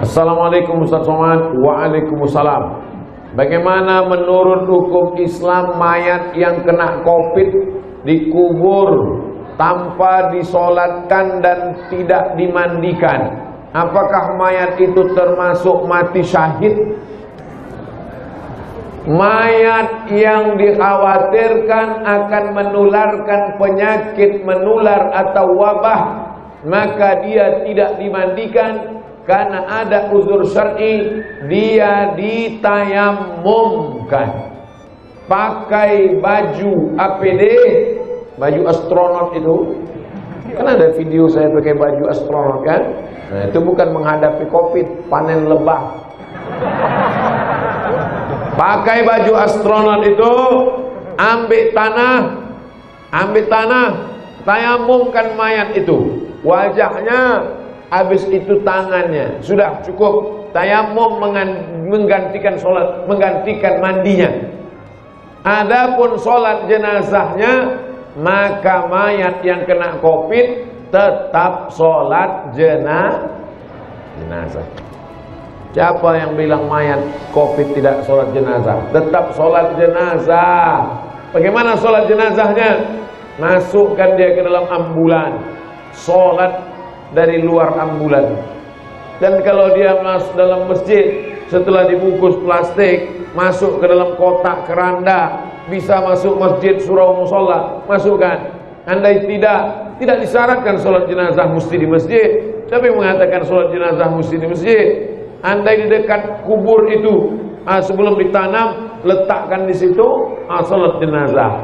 Assalamualaikum Ustaz Somad. Waalaikumsalam. Bagaimana menurut hukum Islam mayat yang kena COVID dikubur tanpa disolatkan dan tidak dimandikan? Apakah mayat itu termasuk mati syahid? Mayat yang dikhawatirkan akan menularkan penyakit menular atau wabah, maka dia tidak dimandikan. Karena ada uzur syar'i, dia ditayamumkan. Pakai baju APD, baju astronot itu. Kan ada video saya pakai baju astronot kan? Nah, itu bukan menghadapi COVID, panen lebah. Pakai baju astronot itu, ambil tanah, tayamumkan mayat itu. Wajahnya, habis itu tangannya, sudah cukup. Tayamum menggantikan sholat, menggantikan mandinya. Adapun sholat jenazahnya, maka mayat yang kena COVID tetap sholat jenazah. Siapa yang bilang mayat COVID tidak sholat jenazah? Tetap sholat jenazah. Bagaimana sholat jenazahnya? Masukkan dia ke dalam ambulan, sholat dari luar ambulan. Dan kalau dia masuk dalam masjid, setelah dibungkus plastik, masuk ke dalam kotak keranda, bisa masuk masjid surau musola, masukkan. Andai tidak disyaratkan sholat jenazah mesti di masjid, tapi mengatakan sholat jenazah mesti di masjid. Andai di dekat kubur itu, sebelum ditanam, letakkan di situ, sholat jenazah.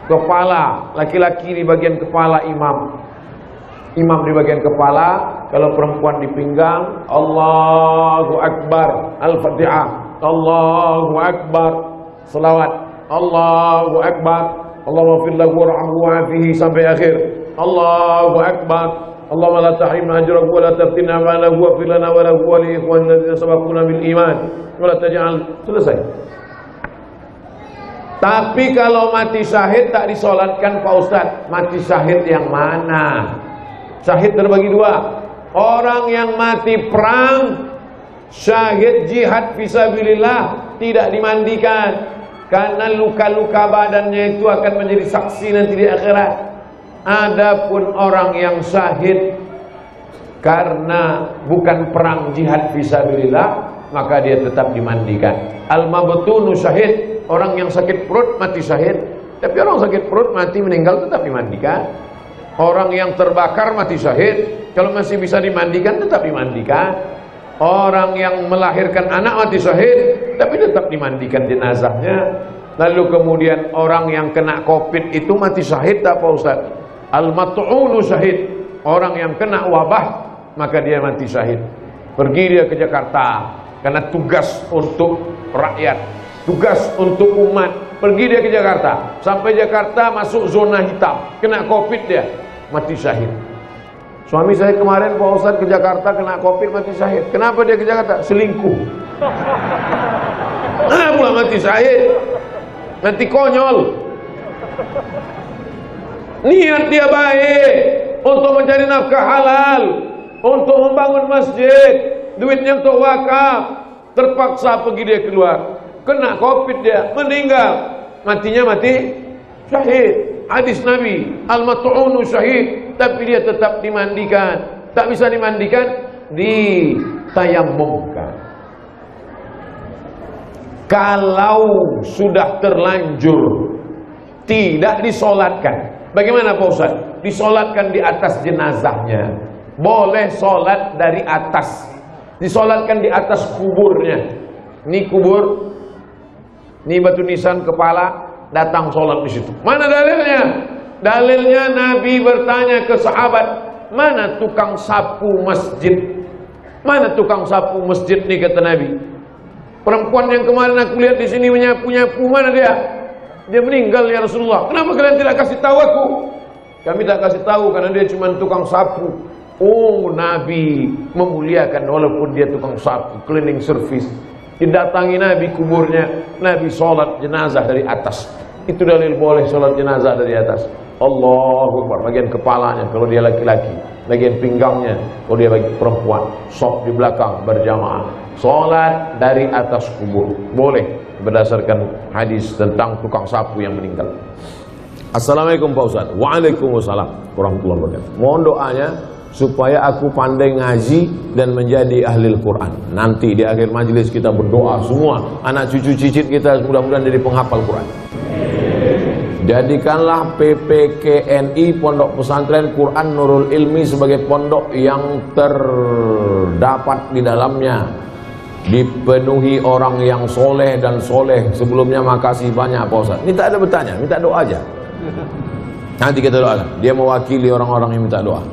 Kepala, laki-laki di bagian kepala imam di bagian kepala, kalau perempuan di pinggang. Allahu Akbar, Al-Fatihah, Allahu Akbar, selawat, Allahu Akbar, Allahumma fir lahu warhamhu wa'afihi sampai akhir. Allahu Akbar, Allahumma la tahrimna ajrahu wa la taftinna ma lahu wa fir lana wa lahu wa li ikhwanina alladzina sabaquna bil iman wa la taj'al. Selesai. Tapi kalau mati syahid tak disolatkan Pak Ustaz, mati syahid yang mana? Syahid terbagi dua. Orang yang mati perang, syahid jihad fisabilillah, tidak dimandikan. Karena luka-luka badannya itu akan menjadi saksi nanti di akhirat. Adapun orang yang syahid karena bukan perang jihad fisabilillah, maka dia tetap dimandikan. Al-mabtunu syahid, orang yang sakit perut mati syahid. Tapi orang sakit perut mati meninggal tetap dimandikan. Orang yang terbakar mati syahid, kalau masih bisa dimandikan tetap dimandikan. Orang yang melahirkan anak mati syahid, tapi tetap dimandikan jenazahnya. Lalu kemudian orang yang kena COVID itu mati syahid tak Pak Ustaz? Al-mat'unu syahid, orang yang kena wabah, maka dia mati syahid. Pergi dia ke Jakarta, karena tugas untuk rakyat, tugas untuk umat. Pergi dia ke Jakarta, sampai Jakarta masuk zona hitam, kena COVID dia, mati syahid. Suami saya kemarin Pak Ustaz ke Jakarta kena COVID mati syahid. Kenapa dia ke Jakarta? Selingkuh. Nah pula mati syahid, nanti konyol. Niat dia baik untuk mencari nafkah halal, untuk membangun masjid, duitnya untuk wakaf. Terpaksa pergi dia keluar, kena COVID dia, meninggal. Matinya mati syahid. Hadis Nabi, al-mat'unu syahid, tapi dia tetap dimandikan. Tak bisa dimandikan, ditayamumkan. Kalau sudah terlanjur tidak disolatkan, bagaimana Pak Ustaz? Disolatkan di atas jenazahnya. Boleh solat dari atas. Disolatkan di atas kuburnya. Ini kubur, ini batu nisan kepala, datang sholat di situ. Mana dalilnya? Dalilnya Nabi bertanya ke sahabat, mana tukang sapu masjid? Mana tukang sapu masjid nih kata Nabi? Perempuan yang kemarin aku lihat di sini menyapu-nyapu, mana dia? Dia meninggal ya Rasulullah. Kenapa kalian tidak kasih tahu aku? Kami tak kasih tahu karena dia cuma tukang sapu. Oh, Nabi memuliakan walaupun dia tukang sapu, cleaning service. Didatangi Nabi kuburnya, Nabi sholat jenazah dari atas. Itu dalil boleh sholat jenazah dari atas. Allahu Akbar, bagian kepalanya kalau dia laki-laki. bagian pinggangnya. Kalau dia bagi perempuan, sop di belakang berjamaah. Sholat dari atas kubur boleh berdasarkan hadis tentang tukang sapu yang meninggal. Assalamualaikum Pak Ustaz. Waalaikumsalam warahmatullahi wabarakatuh. Mohon doanya supaya aku pandai ngaji dan menjadi ahli Al-Quran. Nanti di akhir majelis kita berdoa semua, anak cucu cicit kita mudah-mudahan jadi penghafal Quran. Jadikanlah PPKNI Pondok Pesantren Quran Nurul Ilmi sebagai pondok yang terdapat di dalamnya dipenuhi orang yang soleh dan soleh. Sebelumnya makasih banyak Pak Ustaz. Ini tak ada bertanya, minta doa aja. Nanti kita doakan. Dia mewakili orang-orang yang minta doa.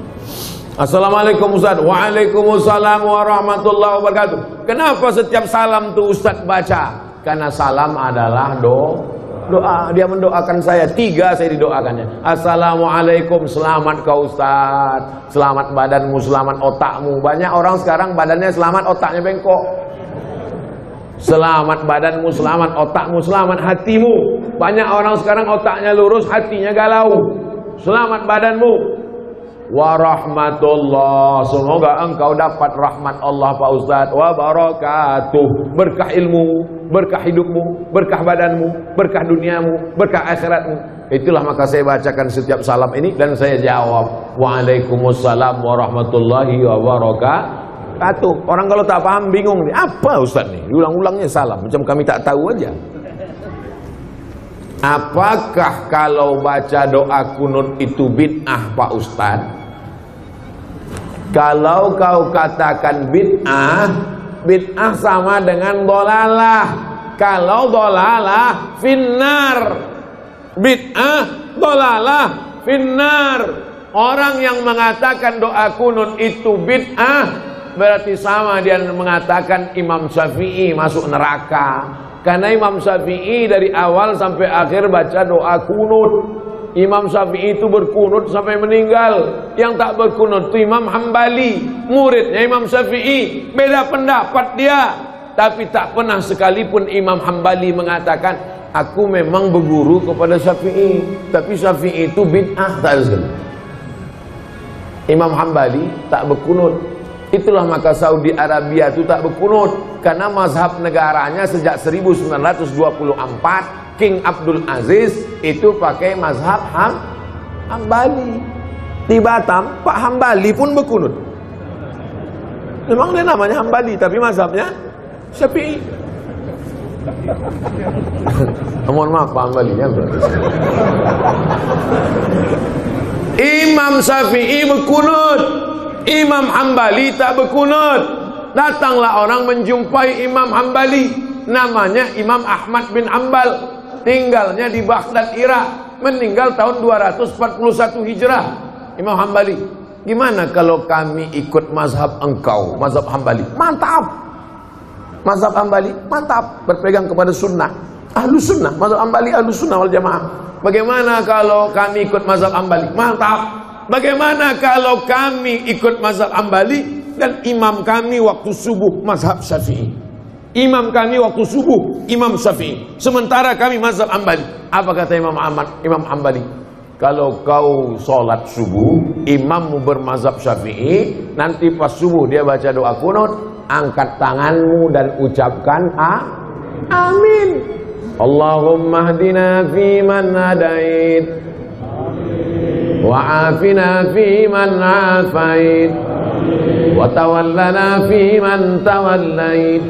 Assalamualaikum Ustaz. Waalaikumsalam warahmatullahi wabarakatuh. Kenapa setiap salam tuh Ustaz baca? Karena salam adalah doa. Dia mendoakan saya. 3 saya didoakannya. Assalamualaikum, selamat kau Ustaz. Selamat badanmu, selamat otakmu. Banyak orang sekarang badannya selamat, otaknya bengkok. Selamat badanmu, selamat otakmu, selamat hatimu. Banyak orang sekarang otaknya lurus, hatinya galau. Selamat badanmu. Warahmatullah, semoga engkau dapat rahmat Allah Pak Ustaz. Wa barakatuh, berkah ilmu, berkah hidupmu, berkah badanmu, berkah duniamu, berkah akhiratmu. Itulah maka saya bacakan setiap salam ini dan saya jawab Waalaikumsalam warahmatullahi wabarakatuh. Orang kalau tak paham bingung nih, apa Ustaz nih? Diulang-ulangnya salam macam kami tak tahu aja. Apakah kalau baca doa kunut itu bid'ah Pak Ustaz? Kalau kau katakan bid'ah, bid'ah sama dengan dolalah. Kalau dolalah finnar, bid'ah dolalah finnar. Orang yang mengatakan doa kunut itu bid'ah berarti sama dia mengatakan Imam Syafi'i masuk neraka. Karena Imam Syafi'i dari awal sampai akhir baca doa kunut. Imam Syafi'i itu berkunut sampai meninggal. Yang tak berkunut itu Imam Hambali, muridnya Imam Syafi'i. Beda pendapat dia, tapi tak pernah sekalipun Imam Hambali mengatakan aku memang berguru kepada Syafi'i, tapi Syafi'i itu bid'ah. Tak ada sekali. Imam Hambali tak berkunut. Itulah maka Saudi Arabia itu tak berkunut, karena mazhab negaranya sejak 1924 King Abdul Aziz itu pakai mazhab Hambali. Di Batam Pak Hambali pun berkunut. Memang dia namanya Hambali tapi mazhabnya Syafi'i. Mohon maaf Pak Hambali ya. Imam Syafi'i berkunut, Imam Hambali tak berkunut. Datanglah orang menjumpai Imam Hambali, namanya Imam Ahmad bin Hanbal, tinggalnya di Baghdad, Irak, meninggal tahun 241 Hijrah. Imam Hambali, gimana kalau kami ikut mazhab engkau, mazhab Hambali? Mantap. Mazhab Hambali mantap, berpegang kepada sunnah, ahlu sunnah. Mazhab Hambali ahlu sunnah wal jamaah. Bagaimana kalau kami ikut mazhab Hambali? Mantap. Bagaimana kalau kami ikut mazhab Hambali dan imam kami waktu subuh mazhab Syafi'i? Imam kami waktu subuh Imam Syafi'i, sementara kami mazhab Hambali. Apa kata Imam Hambali? Kalau kau sholat subuh, imammu bermazhab Syafi'i, nanti pas subuh dia baca doa kunut, angkat tanganmu dan ucapkan amin. Allahumma hdina fi man hadait, wa'afina fi man afait, wa tawallana fi man tawallait,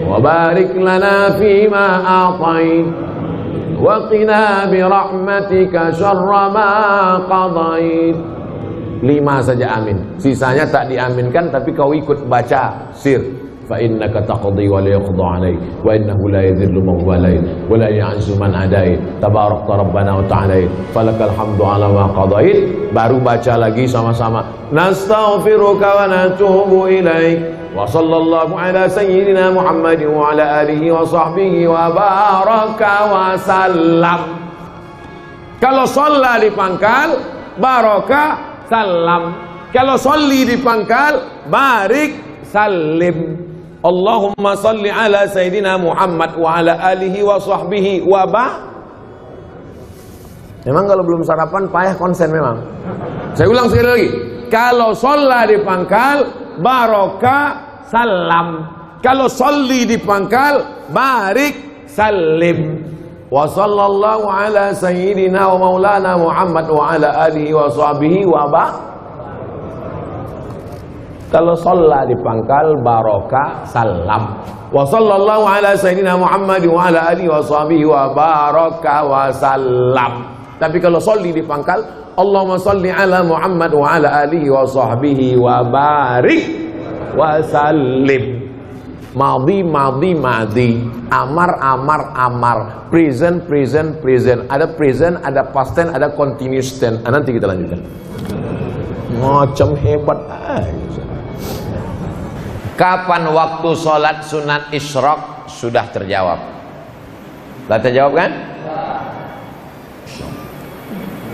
wa barik lana fi ma a'tait, wa qina bi rahmatika syarra ma qadait. 5 saja amin, sisanya tak diaminkan tapi kau ikut baca sir. Fa innaka taqdi wa la yuqda 'alaik wa innahu la yadhillu man walait wa la ya'zu man adait tabarakta rabbana wa ta'ala falakal hamdu 'ala ma qadait. Baru baca lagi sama-sama nastaghfiruka wa natubu ilaik wa sallallahu ala sayyidina Muhammadin wa ala alihi wa sahbihi wa baraka wa sallam. Kalau shalla di pangkal baraka salam, kalau sholli di pangkal barik salim. Allahumma salli ala Sayyidina Muhammad wa ala alihi wa sahbihi wa Memang kalau belum sarapan payah konsen memang. Saya ulang sekali lagi. kalau sholat di pangkal barokah salam, kalau sholli di pangkal barik salim. Wa sallallahu ala sayyidina wa maulana Muhammad wa ala alihi wa sahbihi wa ba. Kalau sholat di pangkal barokah salam. Wa sallallahu ala sayyidina Muhammad wa ala alihi wa sahbihi wa baraka wa salam. Tapi kalau sholli di pangkal Allahumma sholli ala Muhammad wa ala alihi wa sahbihi wa barik wa salim. Madhi, madhi, madhi. Amar, amar, amar. Present, present, present. Ada present, ada past tense, ada continuous tense. Nanti kita lanjutkan. Macam hebat aja. Kapan waktu sholat sunat isyraq? Sudah terjawab. Sudah terjawab kan?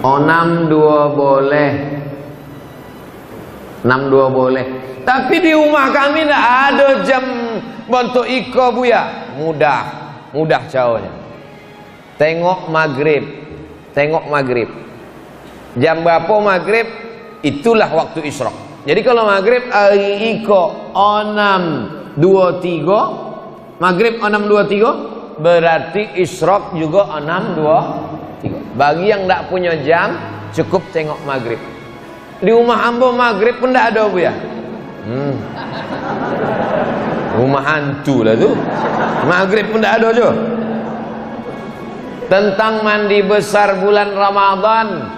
62 boleh. 62 boleh. Tapi di rumah kami tidak ada jam bentuk iko buya. Mudah, mudah caranya. Tengok maghrib, tengok maghrib. Jam berapa maghrib? Itulah waktu isyraq. Jadi kalau maghrib hari iko 6.23, maghrib 6.23, berarti isyraq juga 6.23. Bagi yang tidak punya jam, cukup tengok maghrib. Di rumah hamba maghrib pun tidak ada buya. Rumah hantu lah tu. Maghrib pun tak ada je. Tentang mandi besar bulan Ramadan,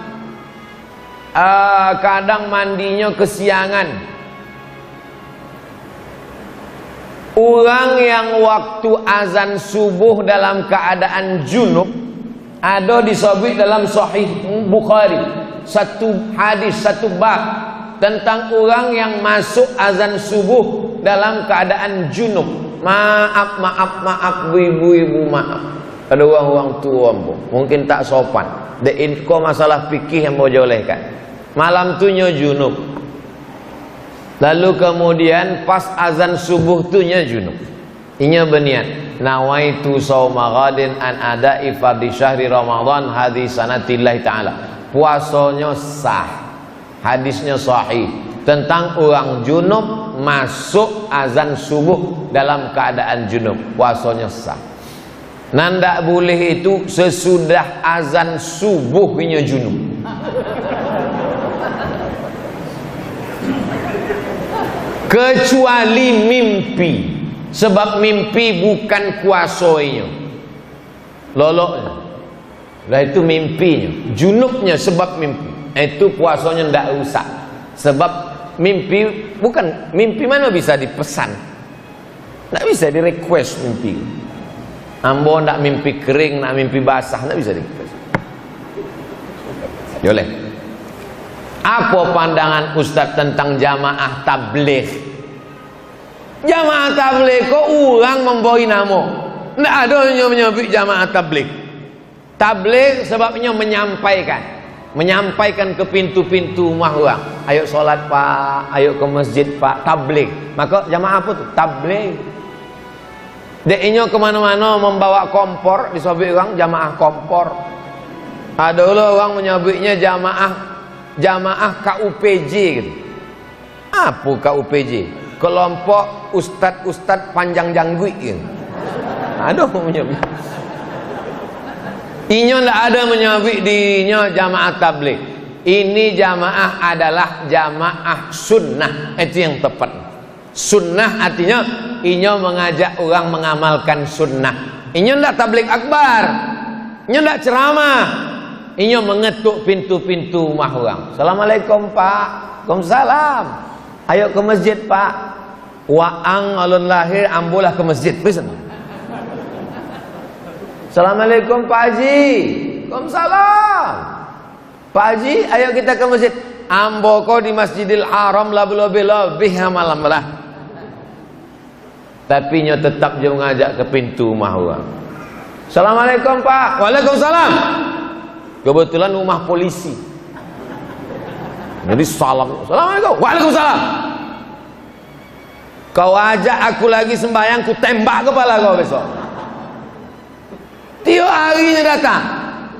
kadang mandinya kesiangan. Orang yang waktu azan subuh dalam keadaan junub, ada disebut dalam Sahih Bukhari, satu hadis, satu bab tentang orang yang masuk azan subuh dalam keadaan junub. Maaf, maaf, maaf, ibu-ibu, maaf. Ada orang-orang tua mungkin tak sopan. Kau masalah fikih yang mau jolehkan. Malam tu nya junub. Lalu kemudian pas azan subuh tu nya junub. Inya berniat, nawaitu shauma ghadin an ada'i fardhi syahri Ramadan hadis sanatillahi ta'ala. Puasanya sah. Hadisnya sahih tentang orang junub masuk azan subuh dalam keadaan junub, puasanya sah. Nanda boleh itu sesudah azan subuh punya junub. Kecuali mimpi, sebab mimpi bukan kuasanya. Loloknya. Lah itu mimpinya, junubnya sebab mimpi. Itu puasanya tidak rusak. Sebab mimpi, bukan mimpi mana bisa dipesan, tidak bisa di request mimpi. Ambo nak mimpi kering, nak mimpi basah, tidak bisa di request. Boleh. Apa pandangan Ustaz tentang jamaah tabligh? Jamaah tabligh kok orang memberi nama? Tidak ada yang menyebut jamaah tabligh. Tabligh sebabnya menyampaikan ke pintu-pintu rumah orang. Ayo solat pak, ayo ke masjid pak, tabligh. Maka jamaah apa tu? Tabligh. Deknya kemana-mana membawa kompor, disebut orang jamaah kompor. Ada orang menyebutnya jamaah KUPJ gitu. Apa KUPJ? Kelompok ustad-ustad panjang janggut gitu. Ada menyebut. Inya tidak ada menyebut dirinya jamaah tabligh. Ini jamaah adalah jamaah sunnah. Itu yang tepat. Sunnah artinya inya mengajak orang mengamalkan sunnah. Inya tidak tabligh akbar. Inya tidak ceramah. Inya mengetuk pintu-pintu rumah orang. Assalamualaikum pak. Waalaikumsalam. Ayo ke masjid pak. Wa'ang alun lahir ambulah ke masjid. Bisa. Assalamualaikum Pak Haji. Waalaikumsalam. Pak Haji, ayo kita ke masjid. Ambo kau di Masjidil Haram lebih malam lah. Tapi nya tetap dia mengajak ke pintu rumah orang. Assalamualaikum Pak. Waalaikumsalam. Kebetulan rumah polisi. Jadi salam. Assalamualaikum. Waalaikumsalam. Kau ajak aku lagi sembahyang, ku tembak kepala kau besok. Tiap harinya datang,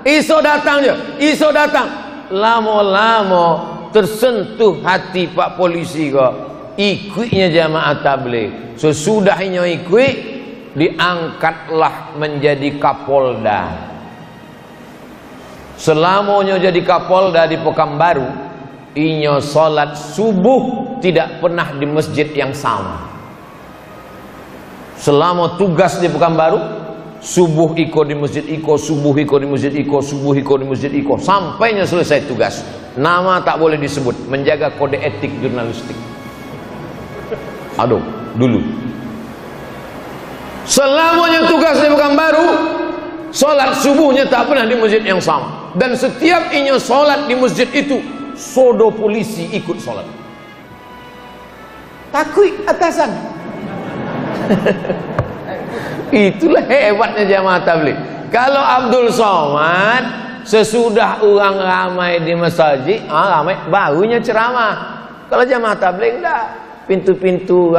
iso datang je, iso datang. Lama-lama tersentuh hati Pak Polisi kok ikutnya jamaah tabligh. Sesudahnya ikut, diangkatlah menjadi Kapolda. Selamanya jadi Kapolda di Pekanbaru, inyo sholat subuh tidak pernah di masjid yang sama. Selama tugas di Pekanbaru, subuh iko di masjid iko, subuh iko di masjid iko, subuh iko di masjid iko, sampainya selesai tugas. Nama tak boleh disebut, menjaga kode etik jurnalistik. Aduh, dulu. Selamanya tugas di Pekanbaru, sholat subuhnya tak pernah di masjid yang sama. Dan setiap inyo sholat di masjid itu, sodo polisi ikut sholat. Takut atasan. Itulah hebatnya jamaah tabligh. Kalau Abdul Somad sesudah orang ramai di masjid, ramai barunya ceramah. Kalau jamaah tabligh enggak, pintu-pintu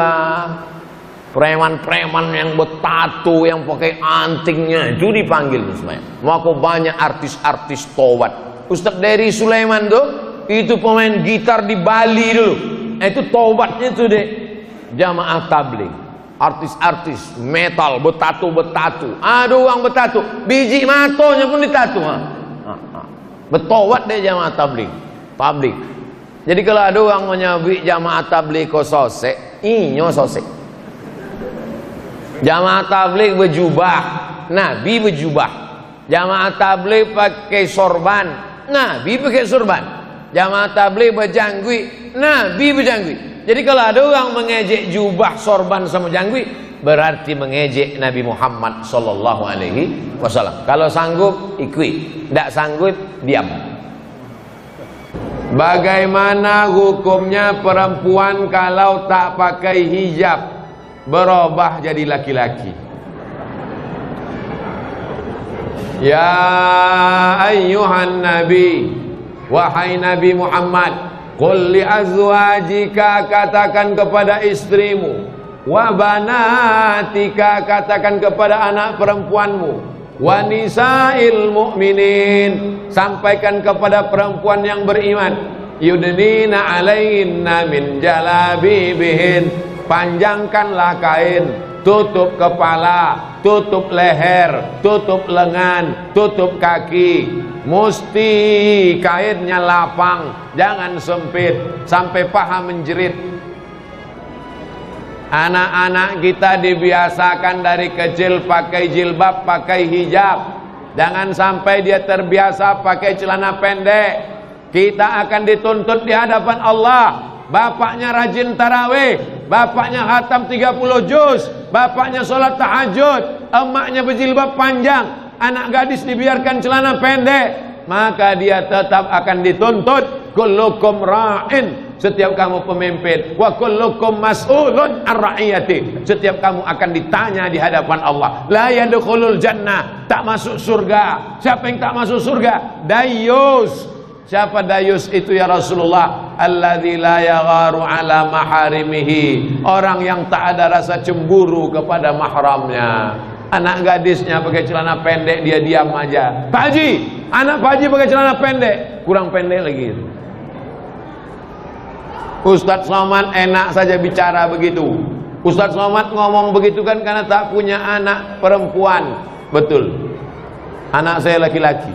preman-preman yang bertato, yang pakai antingnya itu dipanggil semuanya. Maka banyak artis-artis tobat. Ustaz Dery Sulaiman tuh itu pemain gitar di Bali dulu. Itu tobatnya tuh deh jamaah tabligh. Artis-artis metal bertato. Ada orang bertato, biji matonya pun ditato. Bertobat deh jamaah tabligh. Publik. Jadi kalau ada orang menyabik jamaah tabligh kok sosek, inyo sosek. Jamaah tabligh berjubah, Nabi berjubah. Jamaah tabligh pakai sorban, Nabi pakai sorban. Jamaah tabligh berjanggut, Nabi berjanggut. Jadi kalau ada orang mengejek jubah, sorban sama janggut, berarti mengejek Nabi Muhammad sallallahu alaihi wasallam. Kalau sanggup ikut, tidak sanggup diam. Bagaimana hukumnya perempuan kalau tak pakai hijab berubah jadi laki-laki? Ya ayyuhan nabi, wahai Nabi Muhammad, qul li azwajika, katakan kepada istrimu, wa banatika, katakan kepada anak perempuanmu, wa nisa'il mu'minin, sampaikan kepada perempuan yang beriman, yudnina alaihinna min jalabibihin, panjangkanlah kain, tutup kepala, tutup leher, tutup lengan, tutup kaki. Mesti kainnya lapang, jangan sempit sampai paha menjerit. Anak-anak kita dibiasakan dari kecil pakai jilbab, pakai hijab. Jangan sampai dia terbiasa pakai celana pendek. Kita akan dituntut di hadapan Allah. Bapaknya rajin tarawih, bapaknya khatam 30 juz, bapaknya sholat tahajud, emaknya berjilbab panjang, anak gadis dibiarkan celana pendek, maka dia tetap akan dituntut. Kullukum ra'in, setiap kamu pemimpin, wa kullukum mas'ulun ar-ra'iyati, setiap kamu akan ditanya di hadapan Allah. La yadkhulul jannah, tak masuk surga. Siapa yang tak masuk surga? Dayus. Siapa dayus itu ya Rasulullah? Alladzi la yagharu ala maharimihi, orang yang tak ada rasa cemburu kepada mahramnya. Anak gadisnya pakai celana pendek, dia diam aja. Pak Haji, anak Pak Haji pakai celana pendek, kurang pendek lagi. Ustadz Somad enak saja bicara begitu. Ustadz Somad ngomong begitu kan karena tak punya anak perempuan. Betul, anak saya laki-laki,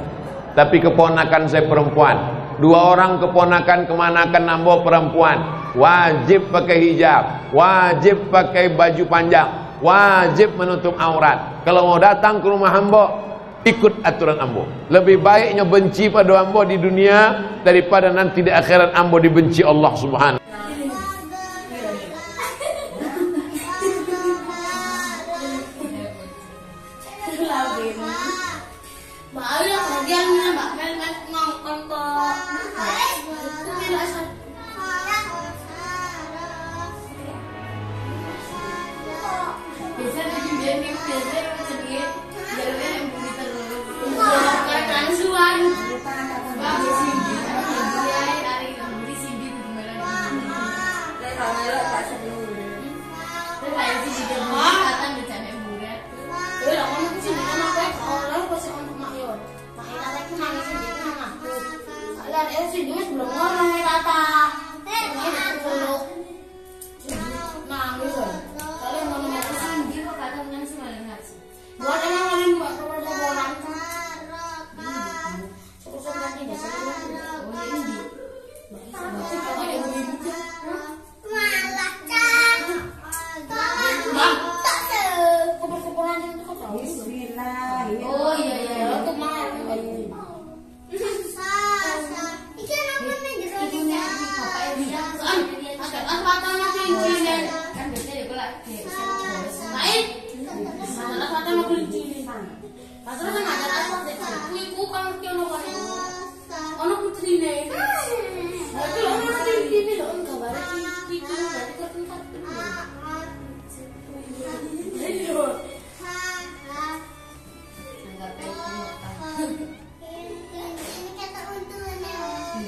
tapi keponakan saya perempuan. 2 orang keponakan kemanakan nambah perempuan. Wajib pakai hijab, wajib pakai baju panjang, wajib menutup aurat. Kalau mau datang ke rumah hamba, ikut aturan ambo. Lebih baiknya benci pada ambo di dunia daripada nanti di akhirat ambo dibenci Allah Subhanahu. Sini sebelum ngomong tata Lain. Masalah kata mau kelinci. Masalah kan ada apa deh. Ibu kan ngerti ono kan. Ono putrine. Tapi ono ini lho kabar iki berarti kerten-kerten. Ayo.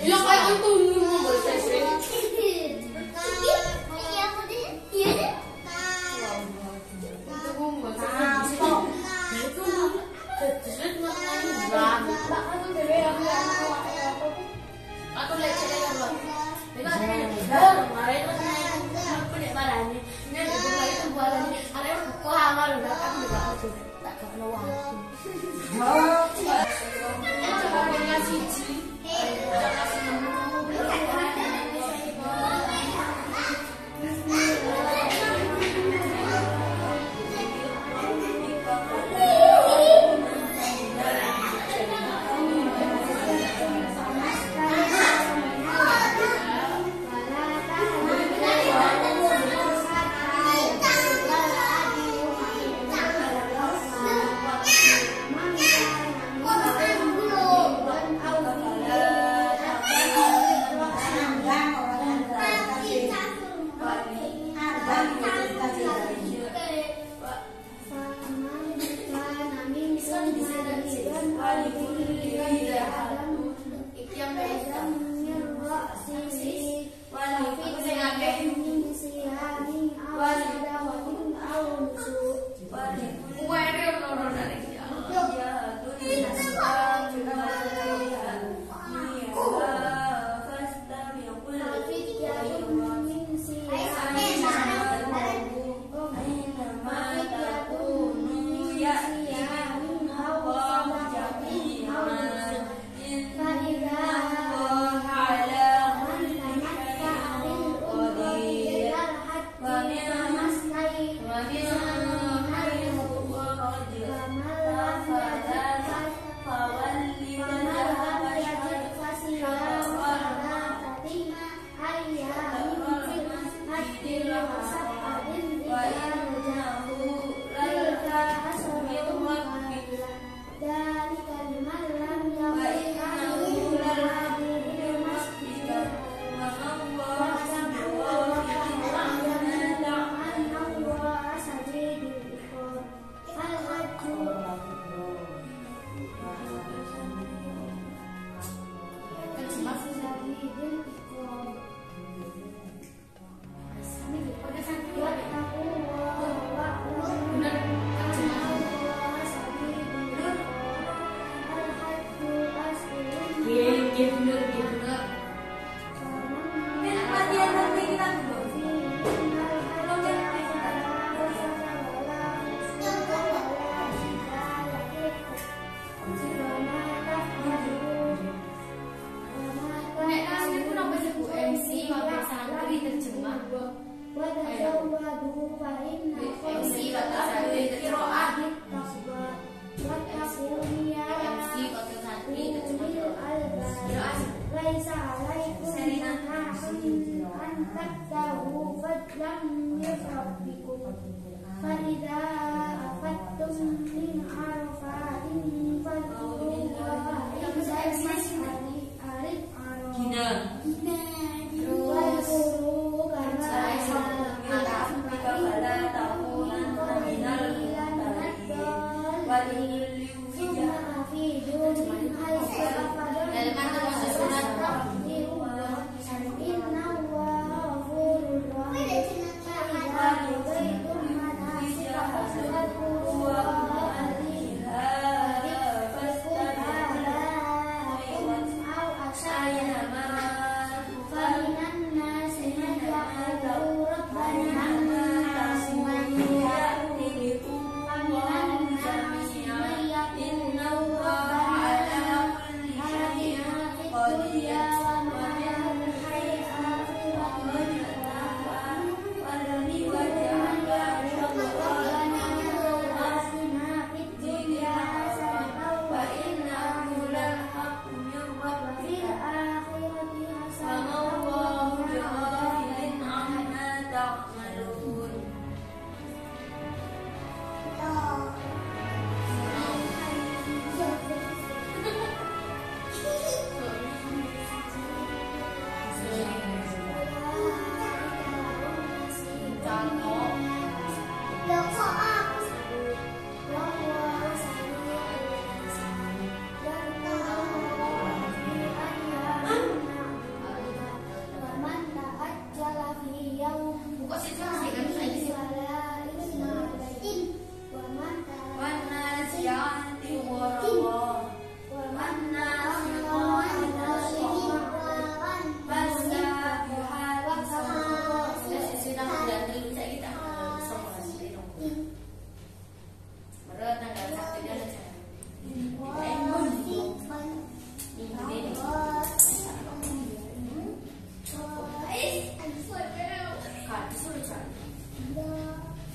Iya kayak untung boleh sese.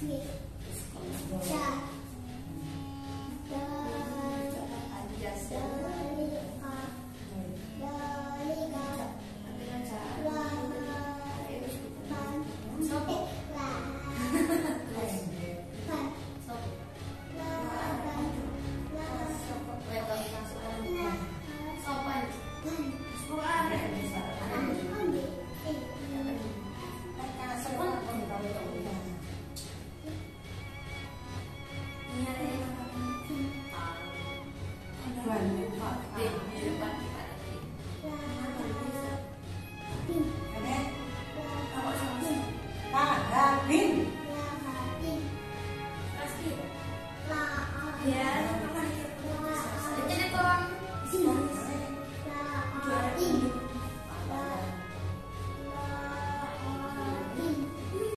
Ini.